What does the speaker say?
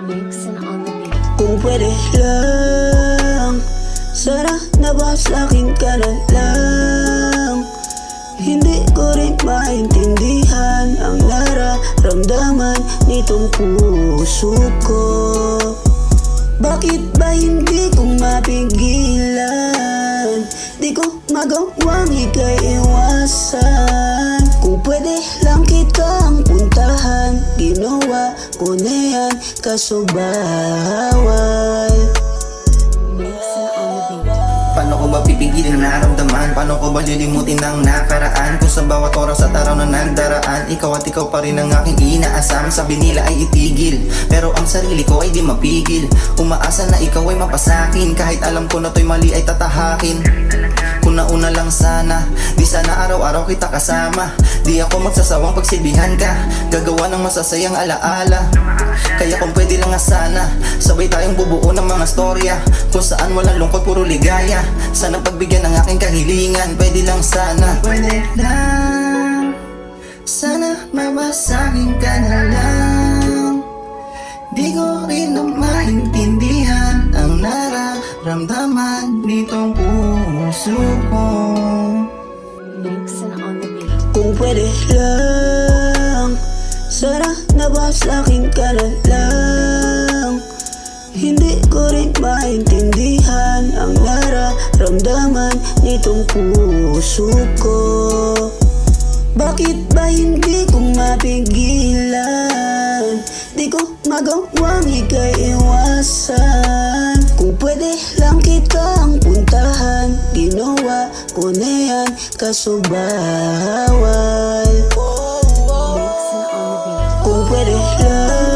Mixin on the beat. Kung pwede lang, sana nabasakin ka na lang. Hindi ko rin maintindihan ang nararamdaman nitong puso ko. Bakit ba hindi ko mapigilan? Di ko magawang ika'y iwasan. Kung pwede lang kitang puntahan, ginawa ko na yan, kaso bawal. Mixin on the beat. Paano ko ba pipigilin ang nararamdaman? Paano ko ba lilimutin ang nakaraan? Kung sa bawat oras at araw na nagdaraan, ikaw at ikaw pa rin ang aking inaasam. Sabi nila ay itigil, pero ang sarili ko ay di mapigil. Umaasa na ikaw ay mapasakin, kahit alam ko na to'y mali ay tatahakin. Kung nauna lang sana, di sana araw-araw kita kasama. Di ako magsasawang pagsilbihan ka, gagawa ng masasayang alaala. Kaya kung pwede lang nga sana, sabay tayong bubuo ng mga storya, kung saan walang lungkot puro ligaya. Sana pagbigyan ng aking kahilingan, pwede lang sana. Pwede lang, sana mabasakin ka na lang. Di ko rin na maintindihan ang nararamdaman nitong puso ko. Mixin on the beat. Kung pwede lang, sana nabasakin ka na lang. Hindi ko rin maintindihan ang nararamdaman nitong puso ko. Bakit ba hindi ko mapigilan? Di ko magawang ika'y iwasan. Kung pwede lang kitang puntahan, ginawa ko na yan, kaso bawal. Mixin on the beat. Kung pwede lang,